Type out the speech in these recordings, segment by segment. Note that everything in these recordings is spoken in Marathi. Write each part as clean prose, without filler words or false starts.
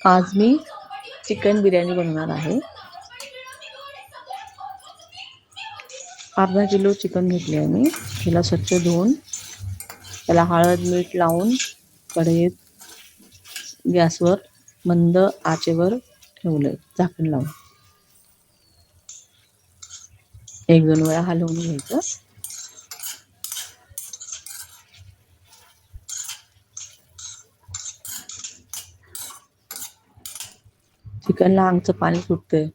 आज मी चिकन बिर्याणी बनवणार आहे. अर्धा किलो चिकन घेतले आहे मी. त्याला स्वच्छ धुवून त्याला हळद मीठ लावून कढईत गॅसवर मंद आचेवर ठेवलं झाकण लावून. 1-2 वेळा हलवून घ्यायचं. चिकनला अंगचं पाणी सुटतंय.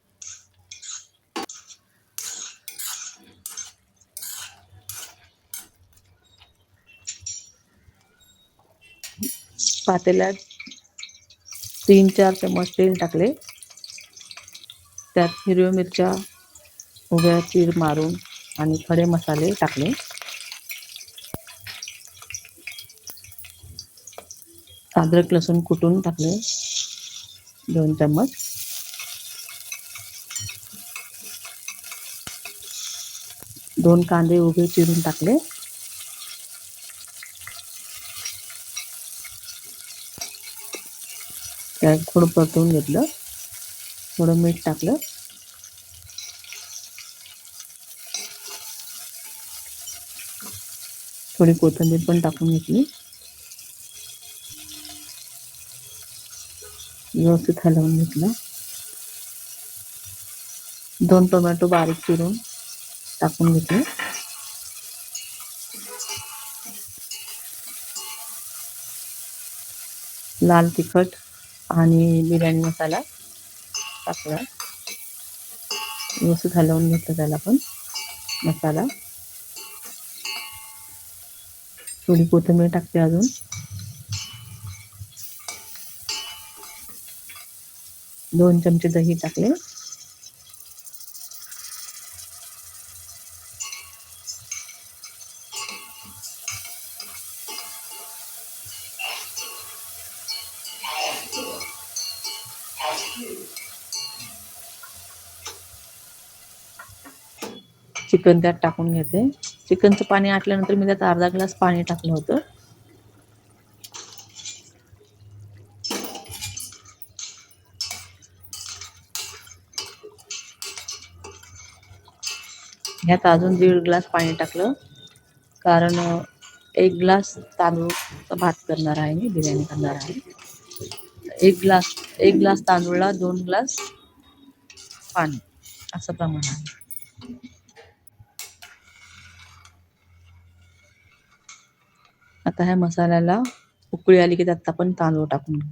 पातेल्यात 3-4 चमच तेल टाकले. त्यात हिरव्या मिरच्या उभ्या चीर मारून आणि खडे मसाले टाकले. अद्रक लसूण कुटून टाकले 2 चमच. दोन कांदे उभे चिरून टाकले. त्यात थोडं परतवून घेतलं. थोडं मीठ टाकलं. थोडी कोथिंबीर पण टाकून घेतली. व्यवस्थित हलवून घेतलं. 2 टोमॅटो बारीक चिरून टाकून घेतले. लाल तिखट आणि बिर्याणी मसाला टाकला. व्यवस्थित हलवून घेतलं त्याला पण मसाला. थोडी कोथिंबीर टाकते अजून. 2 चमचे दही टाकले. चिकन त्यात टाकून घेते. चिकनचं पाणी आटल्यानंतर मी त्यात अर्धा ग्लास पाणी टाकलं होतं. ह्यात अजून 1.5 ग्लास पाणी टाकलं, कारण 1 ग्लास तांदूळ भात करणार आहे मी, बिर्याणी करणार आहे. 1 ग्लास तांदूळला 2 ग्लास पाणी असं प्रमाण आहे. आता ह्या मसाल्याला उकळी आली की त्यात आपण तांदूळ टाकून घेऊ.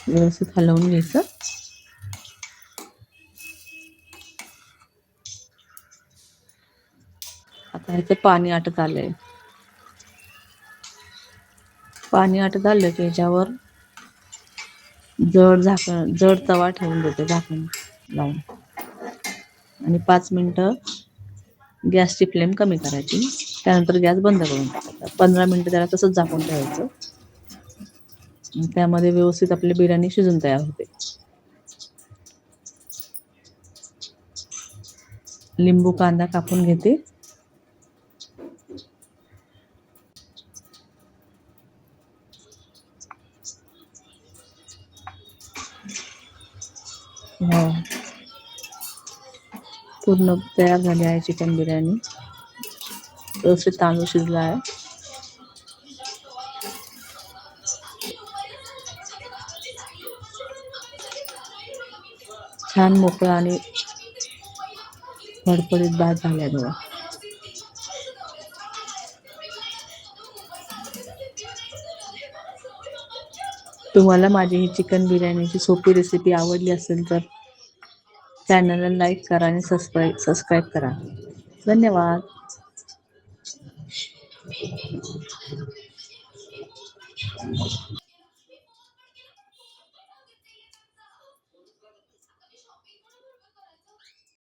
व्यवस्थित हलवून घ्यायचं. आता ह्याचं पाणी आटत आलंय. पाणी आटत आलं की ह्याच्यावर जड तवा ठेवून देते झाकण लावून आणि 5 मिनिटं गॅसची फ्लेम कमी करायची. त्यानंतर गॅस बंद करून टाकायचा. 15 मिनिटं त्याला तसंच झाकून ठेवायचं. त्यामध्ये व्यवस्थित आपली बिर्याणी शिजून तयार होते. लिंबू कांदा कापून घेते. पूर्ण तयार झाली आहे चिकन बिर्याणी. व्यवस्थित तांदूळ शिजला आहे. छान मोकळा आणि फडफडीत भात झालाय बघा. तुम्हाला माझी ही चिकन बिर्याणीची सोपी रेसिपी आवडली असेल तर चॅनलला लाईक करा आणि सबस्क्राईब करा. धन्यवाद.